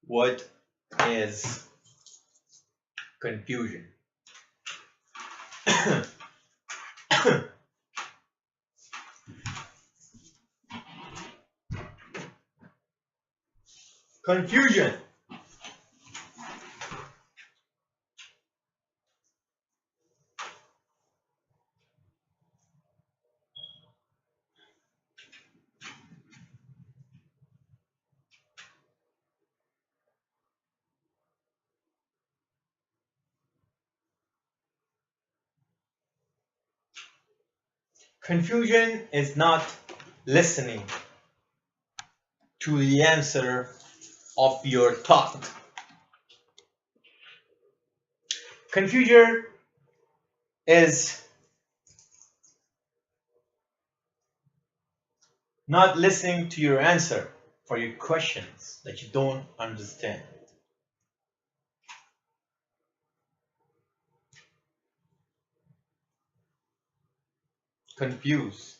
What is confusion? Confusion. Confusion is not listening to the answer of your thought. Confusion is not listening to your answer for your questions that you don't understand. Confused,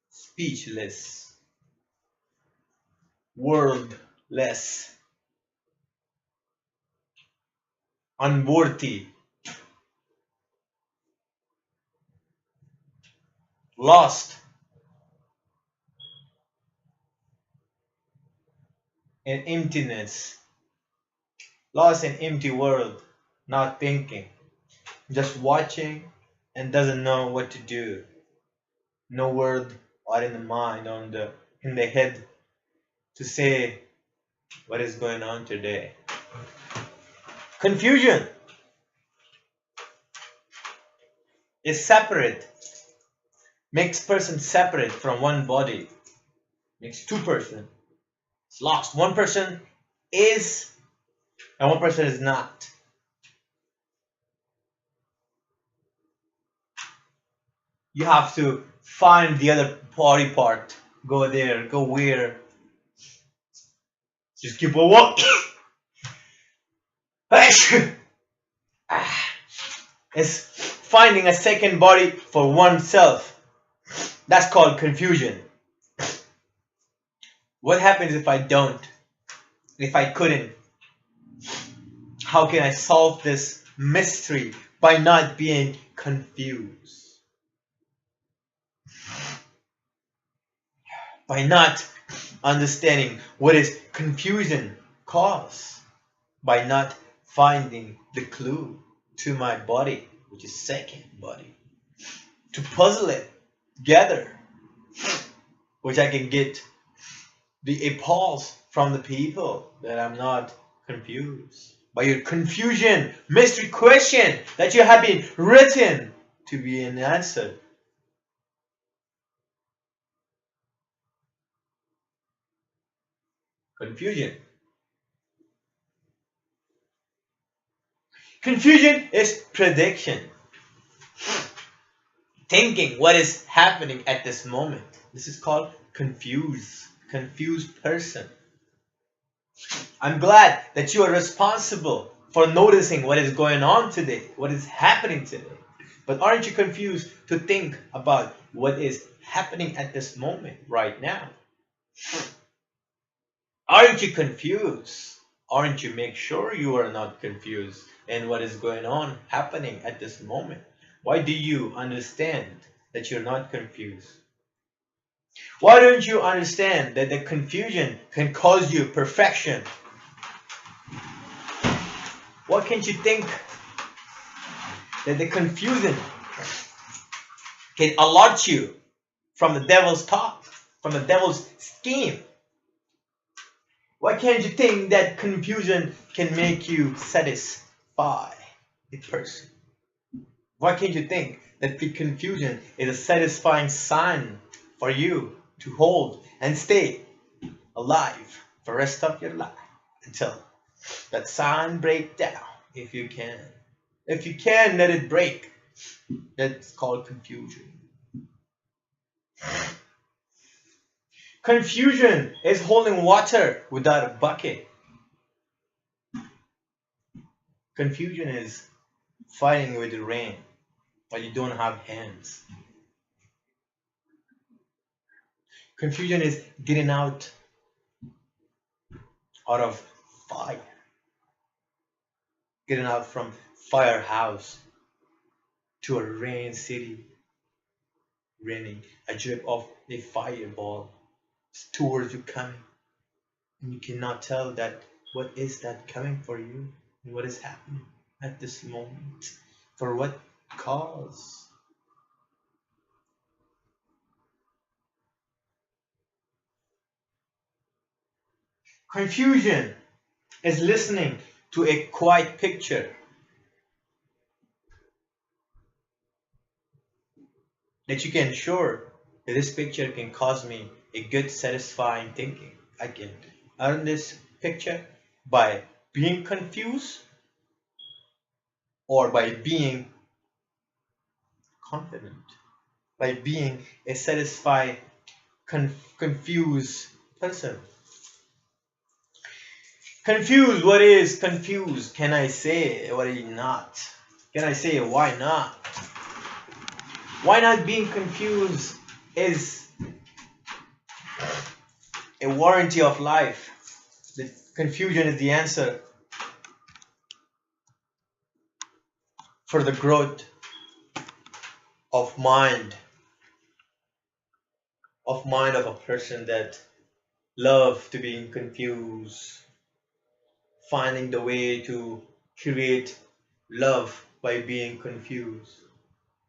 speechless, wordless, unworthy, lost in emptiness, lost in empty world, not thinking, just watching and doesn't know what to do. No word or in the mind or in the head to say what is going on today. Confusion is separate, makes person separate from one body, makes two person. It's lost. One person is and one person is not. You have to find the other body part. Go there, go where. Just keep on walking. It's finding a second body for oneself. That's called confusion. What happens if I don't? If I couldn't? How can I solve this mystery by not being confused? By not understanding what is confusion cause, by not finding the clue to my body, which is second body, to puzzle it together, which I can get the applause from the people that I'm not confused by your confusion, mystery question that you have been written to be an answer. Confusion. Confusion is prediction. Thinking what is happening at this moment. This is called confused person. I'm glad that you are responsible for noticing what is going on today, what is happening today. But aren't you confused to think about what is happening at this moment right now? Aren't you confused? Aren't you make sure you are not confused in what is going on happening at this moment? Why do you understand that you're not confused? Why don't you understand that the confusion can cause you perfection? Why can't you think that the confusion can alert you from the devil's thought, from the devil's scheme? Why can't you think that confusion can make you satisfy the person? Why can't you think that the confusion is a satisfying sign for you to hold and stay alive for the rest of your life until that sign break down, if you can. If you can, let it break. That's called confusion. Confusion is holding water without a bucket. Confusion is fighting with the rain while you don't have hands. Confusion is getting out of fire, getting out from firehouse to a rain city, raining a drip of a fireball towards you coming, and you cannot tell that what is that coming for you and what is happening at this moment, for what cause. Confusion is listening to a quiet picture that you can sure that this picture can cause me a good satisfying thinking. I can earn this picture by being confused or by being confident, by being a satisfied confused person. Confused, what is confused? Can I say what is not? Can I say why not? Why not being confused is a warranty of life. The confusion is the answer for the growth of mind of a person that love to being confused, finding the way to create love by being confused.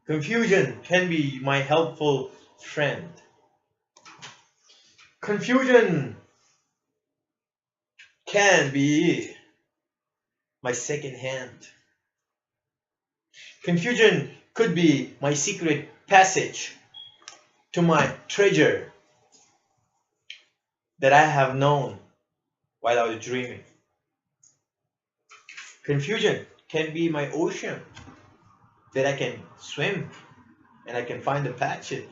Confusion can be my helpful friend. Confusion can be my second hand. Confusion could be my secret passage to my treasure that I have known while I was dreaming. Confusion can be my ocean that I can swim and I can find the passage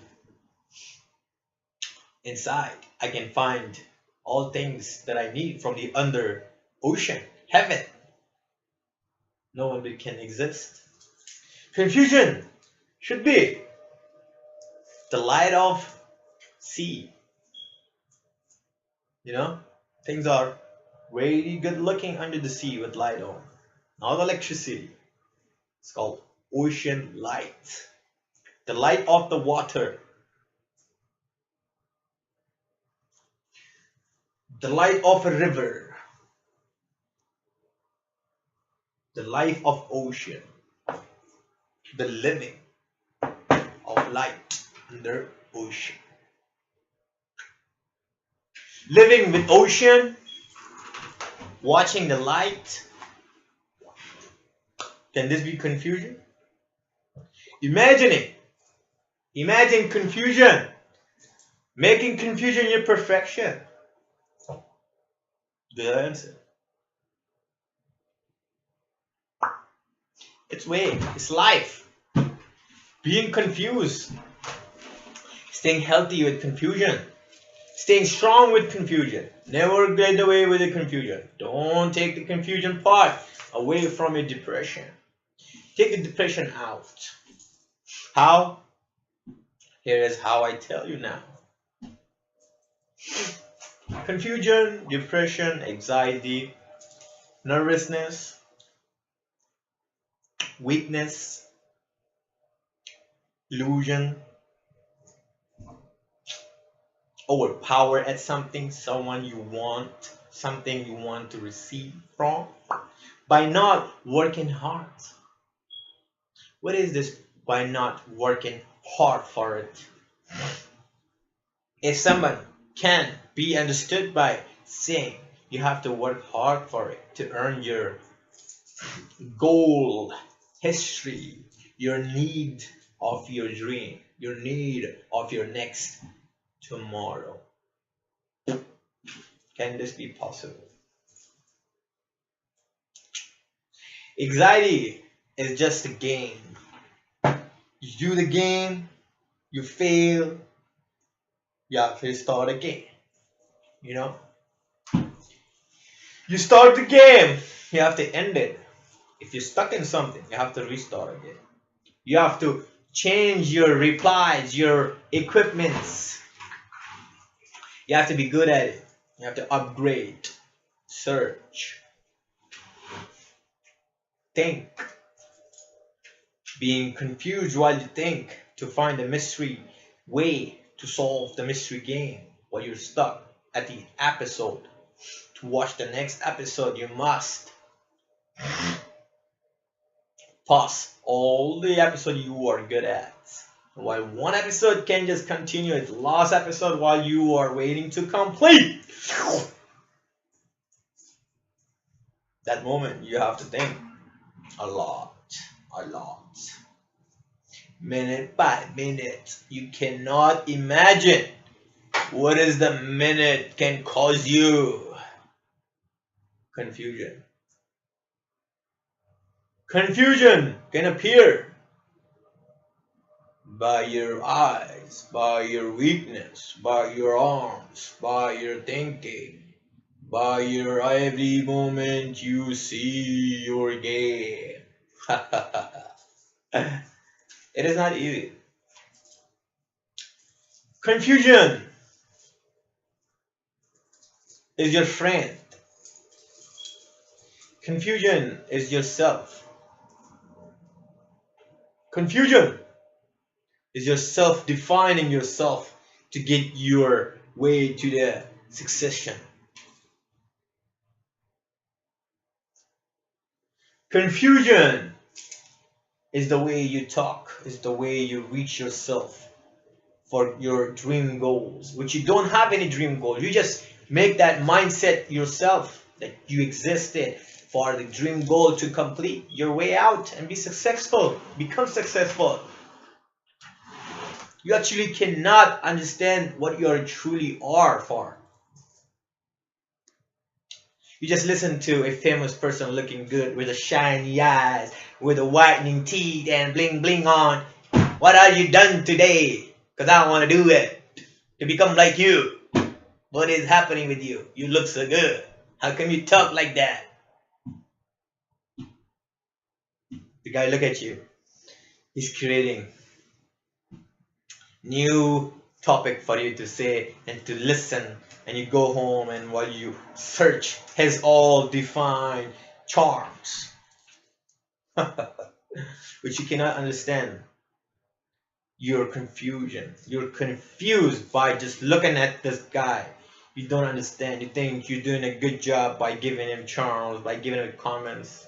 inside. I can find all things that I need from the under ocean, heaven. No one can exist. Confusion should be the light of sea. You know, things are very good looking under the sea with light on, not electricity. It's called ocean light. The light of the water. The light of a river. The life of ocean. The living of light under ocean. Living with ocean, watching the light. Can this be confusion? Imagine confusion. Making confusion your perfection. The answer. It's way. It's life. Being confused. Staying healthy with confusion. Staying strong with confusion. Never get away with the confusion. Don't take the confusion part away from your depression. Take the depression out. How? Here is how I tell you now. Confusion, depression, anxiety, nervousness, weakness, illusion, overpower at something, someone you want, something you want to receive from, by not working hard. What is this by not working hard for it? If someone can be understood by saying you have to work hard for it to earn your goal, history, your need of your dream, your need of your next tomorrow. Can this be possible? Anxiety is just a game. You do the game, you fail, you have to start again. You know? You start the game, you have to end it. If you're stuck in something, you have to restart again. You have to change your replies, your equipments. You have to be good at it. You have to upgrade, search, think, being confused while you think to find a mystery way to solve the mystery game while you're stuck at the episode. To watch the next episode, you must pause all the episode you are good at. While one episode can just continue its last episode while you are waiting to complete. That moment you have to think a lot, minute by minute. You cannot imagine what is the minute can cause you confusion. Confusion can appear by your eyes, by your weakness, by your arms, by your thinking, by your every moment you see your game. It is not easy. Confusion is your friend. Confusion is yourself. Confusion is yourself defining yourself to get your way to the succession. Confusion is the way you talk, is the way you reach yourself for your dream goals, which you don't have any dream goals. You just make that mindset yourself that you existed for the dream goal to complete your way out and be successful, become successful. You actually cannot understand what you truly are for. You just listen to a famous person looking good with a shiny eyes, with a whitening teeth and bling bling on. What have you done today? Because I want to do it to become like you. What is happening with you? You look so good. How come you talk like that? The guy look at you. He's creating new topic for you to say and to listen, and you go home and while you search his all defined charms which you cannot understand. You're confused by just looking at this guy. You don't understand. You think you're doing a good job by giving him charms, by giving him comments,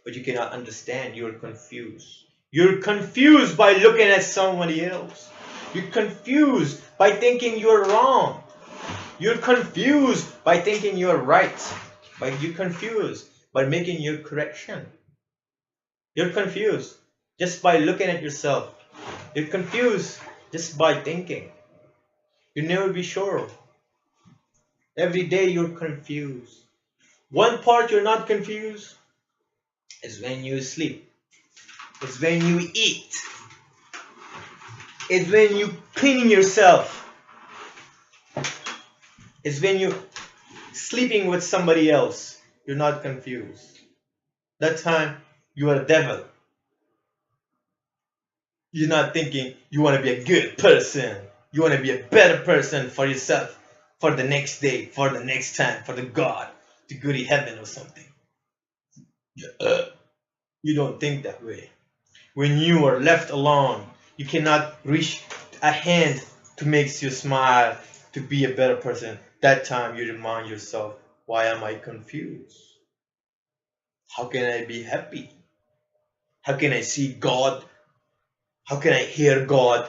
but you cannot understand. You're confused. You're confused by looking at somebody else. You're confused by thinking you're wrong. You're confused by thinking you're right. You're confused by making your correction. You're confused just by looking at yourself. You're confused just by thinking. You'll never be sure. Every day you're confused. One part you're not confused is when you sleep. It's when you eat. It's when you cleaning yourself. It's when you sleeping with somebody else. You're not confused. That time you are a devil. You're not thinking you want to be a good person. You want to be a better person for yourself, for the next day, for the next time, for the God, to go to heaven or something. You don't think that way. When you are left alone, you cannot reach a hand to make you smile, to be a better person. That time you remind yourself, why am I confused? How can I be happy? How can I see God? How can I hear God?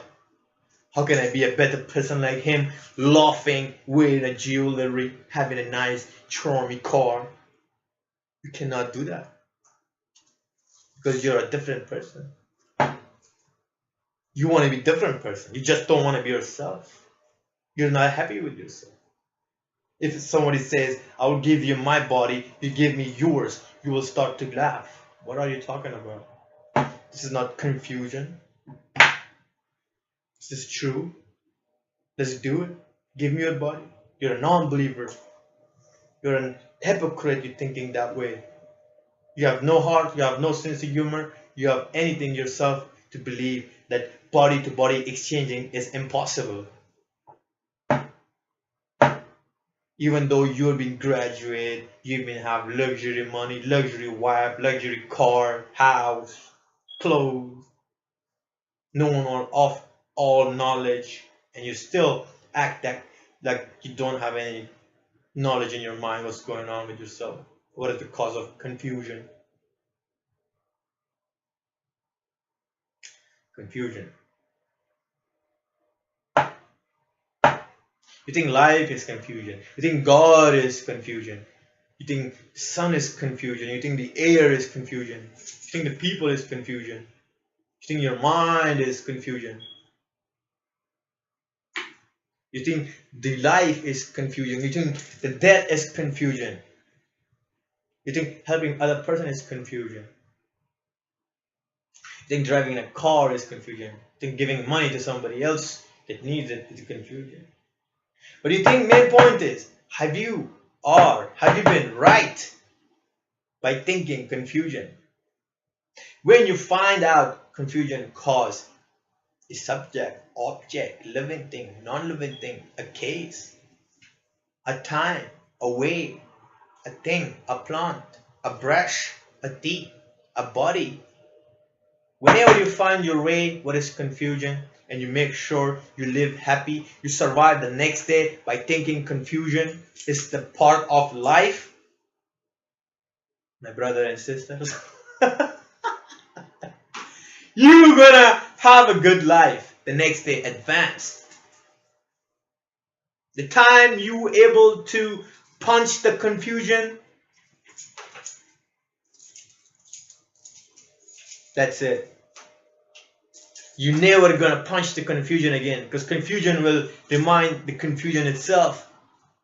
How can I be a better person like him, laughing, wearing a jewelry, having a nice, charming car? You cannot do that because you're a different person. You want to be a different person. You just don't want to be yourself. You're not happy with yourself. If somebody says, I will give you my body, you give me yours, you will start to laugh. What are you talking about? This is not confusion. This is true. Let's do it. Give me your body. You're a non-believer. You're a hypocrite. You're thinking that way. You have no heart. You have no sense of humor. You have anything yourself to believe that body to body exchanging is impossible. Even though you've been graduate, you've been have luxury money, luxury wife, luxury car, house, clothes, knowing all knowledge, and you still act like you don't have any knowledge in your mind what's going on with yourself. What is the cause of confusion? Confusion. You think life is confusion. You think God is confusion. You think the sun is confusion. You think the air is confusion. You think the people is confusion. You think your mind is confusion. You think the life is confusion. You think the death is confusion. You think helping other person is confusion. You think driving a car is confusion. You think giving money to somebody else that needs it is confusion. But you think main point is, have you been right by thinking confusion? When you find out confusion cause a subject, object, living thing, non-living thing, a case, a time, a way, a thing, a plant, a brush, a teeth, a body. Whenever you find your way, what is confusion, and you make sure you live happy, you survive the next day by thinking confusion is the part of life, my brother and sisters, you're gonna have a good life the next day advanced. The time you able to punch the confusion, that's it. You're never gonna punch the confusion again, because confusion will remind the confusion itself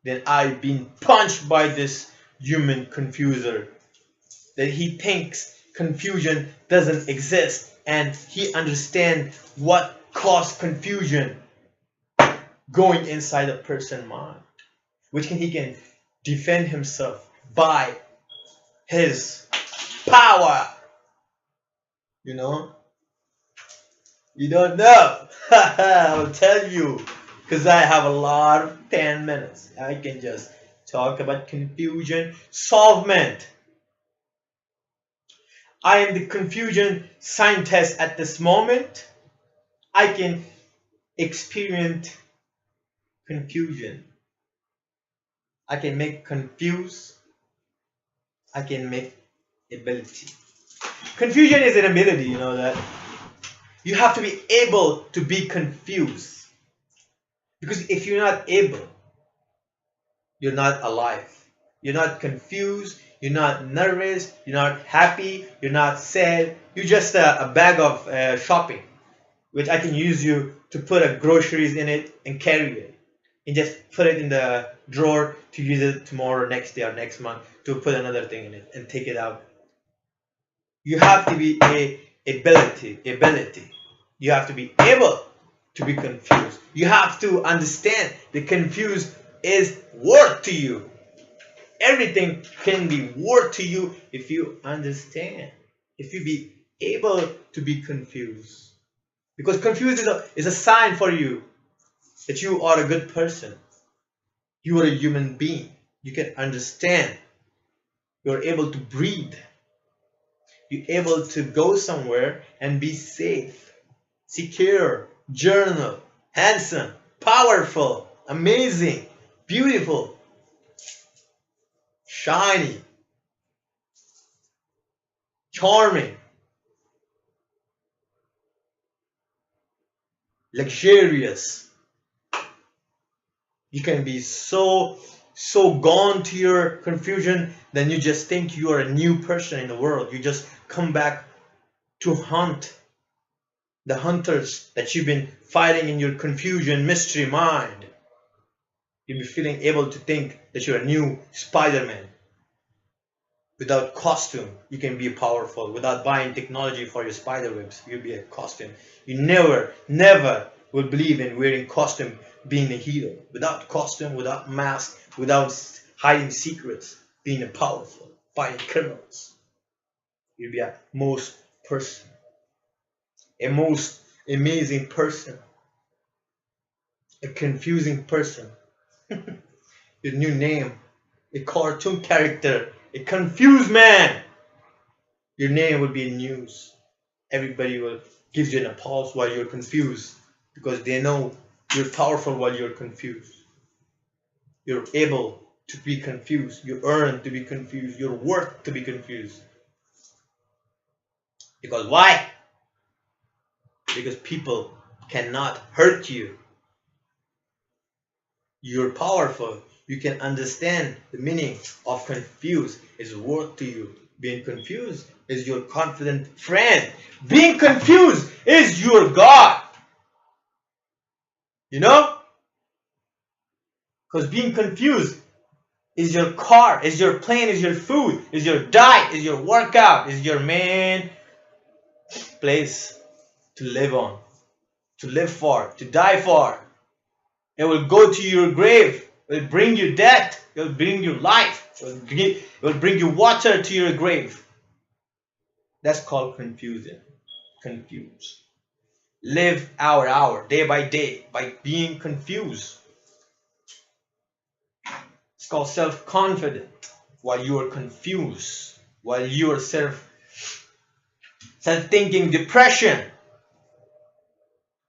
that I've been punched by this human confuser, that he thinks confusion doesn't exist and he understands what caused confusion going inside a person's mind, which he can defend himself by his power. You know, you don't know. I'll tell you, because I have a lot of 10 minutes. I can just talk about confusion solvement. I am the confusion scientist at this moment. I can experience confusion. I can make confuse. I can make ability. Confusion is an ability, you know that. You have to be able to be confused. Because if you're not able, you're not alive. You're not confused. You're not nervous. You're not happy. You're not sad. You're just a bag of shopping, which I can use you to put a groceries in it and carry it. And just put it in the drawer to use it tomorrow, next day, or next month to put another thing in it and take it out. You have to be ability. You have to be able to be confused. You have to understand the confused is worth to you. Everything can be worth to you if you understand. If you be able to be confused. Because confused is a sign for you that you are a good person. You are a human being. You can understand. You're able to breathe. You're able to go somewhere and be safe, secure, journal, handsome, powerful, amazing, beautiful, shiny, charming, luxurious. You can be so gone to your confusion, then you just think you are a new person in the world. You just come back to hunt the hunters that you've been fighting in your confusion mystery mind. You'll be feeling able to think that you're a new Spider-Man. Without costume, you can be powerful. Without buying technology for your spider webs, you'll be a costume. You never will believe in wearing costume being a hero. Without costume, without mask, without hiding secrets, being a powerful, fighting criminals. You'll be a most person. A most amazing person. A confusing person. your new name, a cartoon character, a confused man. Your name will be in news. Everybody will give you an applause while you're confused because they know you're powerful while you're confused. You're able to be confused. You earn to be confused. You're worth to be confused. Because why? Because people cannot hurt you. You're powerful. You can understand the meaning of confused is worth to you. Being confused is your confident friend. Being confused is your God. You know? Because being confused is your car, is your plane, is your food, is your diet, is your workout, is your main place to live on, to live for, to die for. It will go to your grave. It will bring you death. It will bring you life. It will bring you water to your grave. That's called confusion. Confused. Live hour, day by day, by being confused. It's called self-confident. While you are confused, while you are self-thinking, depression.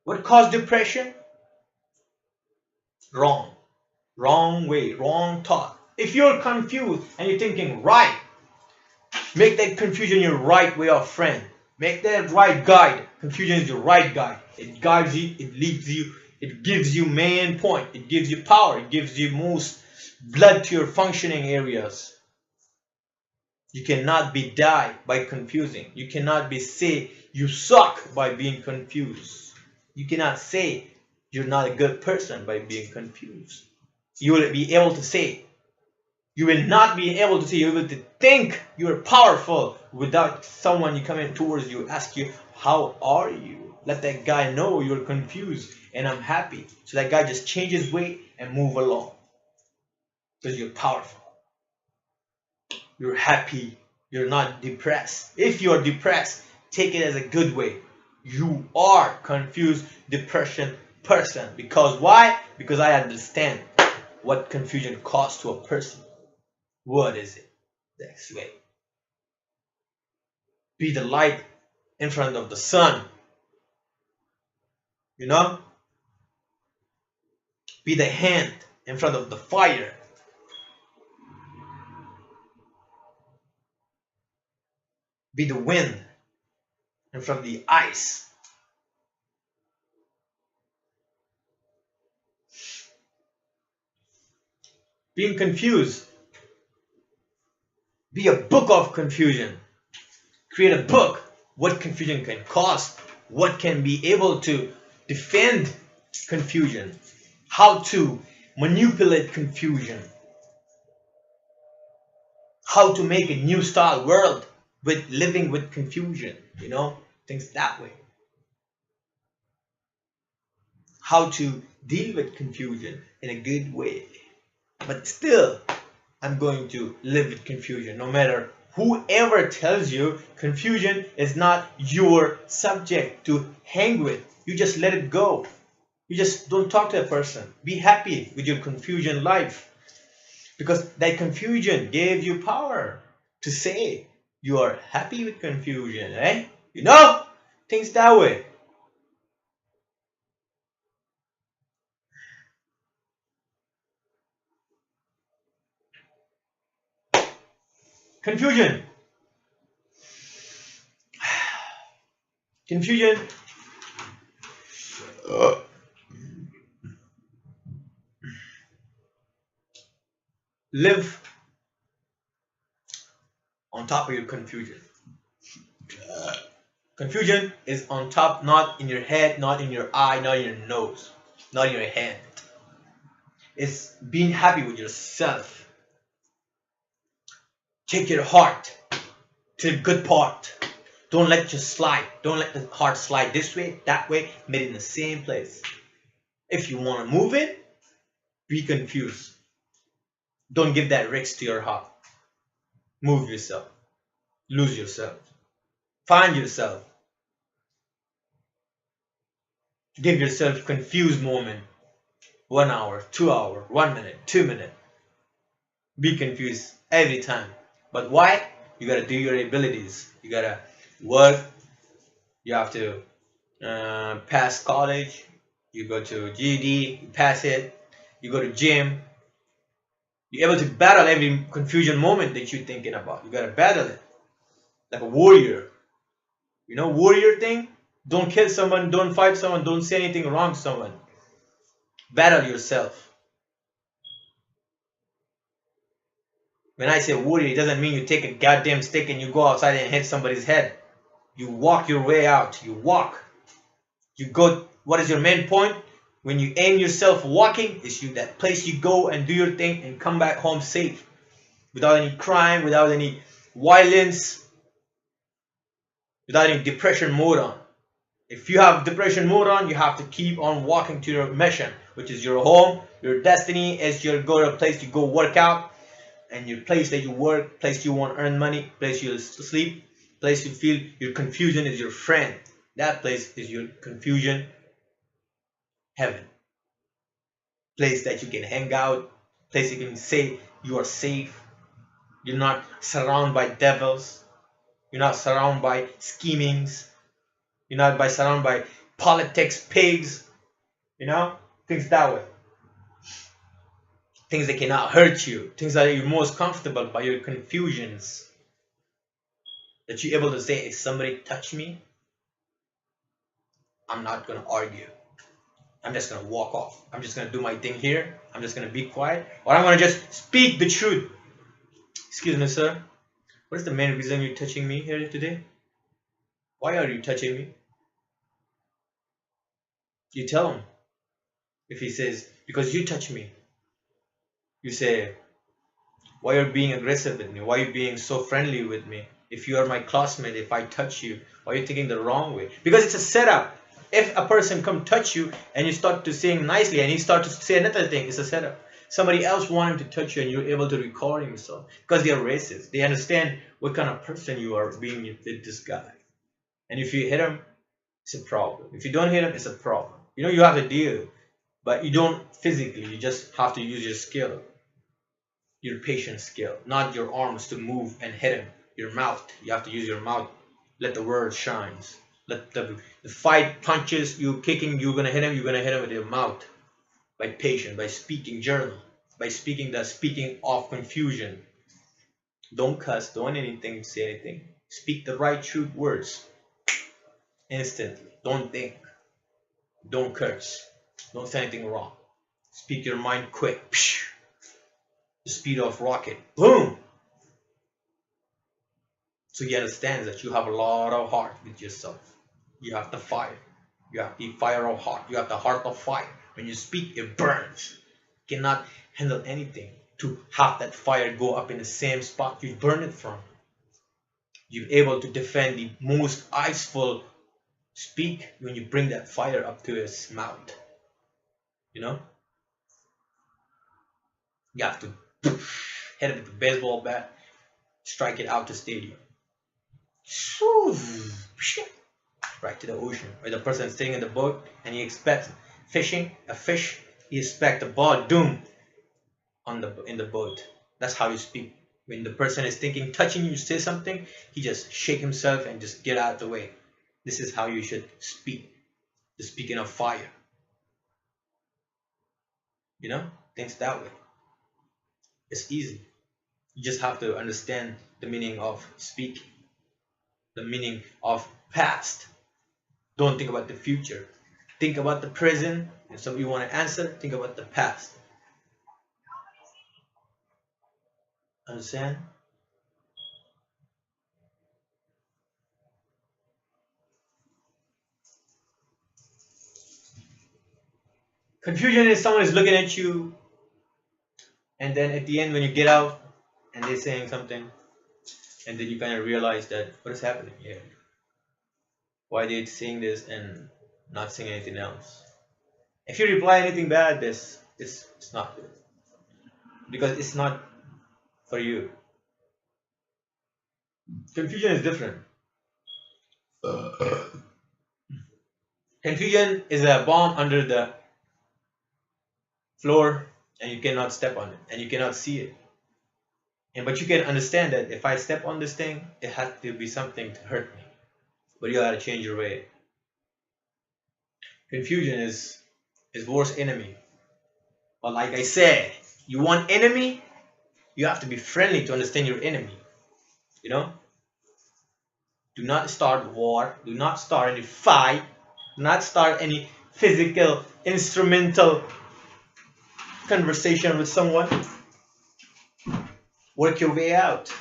What caused depression? Wrong way, wrong thought. If you're confused and you're thinking right, make that confusion your right way of friend. Make that right guide. Confusion is your right guide. It guides you, it leads you, it gives you main point, it gives you power, it gives you most blood to your functioning areas. You cannot be die by confusing. You cannot be say you suck by being confused. You cannot say you're not a good person by being confused. You will be able to say, you will not be able to say, you will think you're powerful without someone you coming towards you, ask you, how are you? Let that guy know you're confused and I'm happy. So that guy just changes weight and move along. Because you're powerful. You're happy. You're not depressed. If you're depressed, take it as a good way. You are confused, depression person. Because why? Because I understand what confusion costs to a person. What is it? Next way. Be the light in front of the sun. You know? Be the hand in front of the fire. Be the wind in front of the ice. Being confused. Be a book of confusion. Create a book. What confusion can cause. What can be able to defend confusion. How to manipulate confusion. How to make a new style world with living with confusion. You know, things that way. How to deal with confusion in a good way. But still, I'm going to live with confusion. No matter whoever tells you confusion is not your subject to hang with. You just let it go. You just don't talk to a person. Be happy with your confusion life. Because that confusion gave you power to say you are happy with confusion. Eh? You know? Things that way. Confusion. Confusion. Live on top of your confusion. Confusion is on top, not in your head, not in your eye, not in your nose, not in your hand. It's being happy with yourself. Take your heart to the good part. Don't let it just slide. Don't let the heart slide this way, that way, made it in the same place. If you want to move it, be confused. Don't give that risk to your heart. Move yourself. Lose yourself. Find yourself. Give yourself a confused moment. 1 hour, 2 hours, 1 minute, 2 minutes. be confused every time. But why? You gotta do your abilities. You gotta work. You have to pass college. You go to GED, you pass it. You go to gym. You're able to battle every confusion moment that you're thinking about. You gotta battle it like a warrior. You know, warrior thing. Don't kill someone. Don't fight someone. Don't say anything wrong to someone. Battle yourself. When I say warrior, it doesn't mean you take a goddamn stick and you go outside and hit somebody's head. You walk your way out. You walk. You go. What is your main point? When you aim yourself walking, is you that place you go and do your thing and come back home safe, without any crime, without any violence, without any depression mode on. If you have depression mode on, you have to keep on walking to your mission, which is your home. Your destiny is your go to a place you go work out, and your place that you work, place you want to earn money, place you sleep, place you feel your confusion is your friend. That place is your confusion heaven. Place that you can hang out, place you can say you are safe. You're not surrounded by devils. You're not surrounded by schemings. You're not surrounded by politics, pigs, you know, things that way. Things that cannot hurt you. Things that you're most comfortable by your confusions. That you're able to say, if somebody touch me, I'm not going to argue. I'm just going to walk off. I'm just going to do my thing here. I'm just going to be quiet. Or I'm going to just speak the truth. Excuse me, sir. What is the main reason you're touching me here today? Why are you touching me? You tell him. If he says, because you touch me. You say, why are you being aggressive with me? Why are you being so friendly with me? If you are my classmate, if I touch you, why are you thinking the wrong way? Because it's a setup. If a person come touch you and you start to saying nicely and he start to say another thing, it's a setup. Somebody else want him to touch you and you're able to record yourself because they are racist. They understand what kind of person you are being with this guy. And if you hit him, it's a problem. If you don't hit him, it's a problem. You know, you have to deal, but you don't physically. You just have to use your skill, your patient skill, not your arms to move and hit him. Your mouth. You have to use your mouth. Let the word shines. Let the fight punches you kicking. You're gonna hit him. You're gonna hit him with your mouth. By patient, by speaking journal, by speaking the speaking of confusion. Don't cuss. Don't anything. Say anything. Speak the right truth words. Instantly. Don't think. Don't curse. Don't say anything wrong. Speak your mind quick. The speed of rocket. Boom. So he understands that you have a lot of heart with yourself. You have the fire. You have the fire of heart. You have the heart of fire. When you speak, it burns. You cannot handle anything to have that fire go up in the same spot you burn it from. You're able to defend the most iceful speak when you bring that fire up to his mouth. You know? You have to hit it with a baseball bat, strike it out the stadium. Right to the ocean. Or the person sitting in the boat and he expects fishing, a fish, he expects a ball, doom, in the boat. That's how you speak. When the person is thinking, touching you, say something, he just shake himself and just get out of the way. This is how you should speak. The speaking of fire. You know, things that way. It's easy. You just have to understand the meaning of speaking, the meaning of past. Don't think about the future. Think about the present. If somebody want to answer, think about the past. Understand? Confusion is someone is looking at you, and then at the end when you get out and they're saying something, and then you kind of realize that what is happening here? Why they saying this and not saying anything else? If you reply anything bad, it's not good because it's not for you. Confusion is different. Confusion is a bomb under the floor and you cannot step on it and you cannot see it. And but you can understand that if I step on this thing, it has to be something to hurt me. But you gotta change your way. Confusion is worst enemy. But like I said, you want enemy, you have to be friendly to understand your enemy. You know? Do not start war. Do not start any fight. Do not start any physical, instrumental conversation with someone. Work your way out.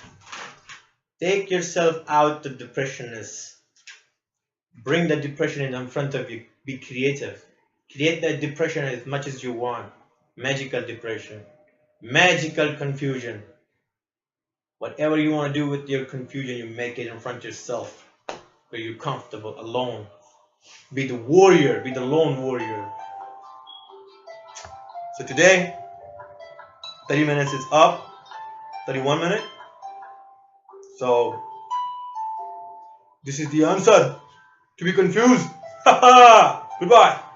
Take yourself out of depressionness. Bring that depression in front of you. Be creative. Create that depression as much as you want. Magical depression. Magical confusion. Whatever you want to do with your confusion, you make it in front of yourself. Where you're comfortable, alone. Be the warrior. Be the lone warrior. So today, 30 minutes is up. 31 minutes. So, this is the answer to be confused. Haha! Goodbye.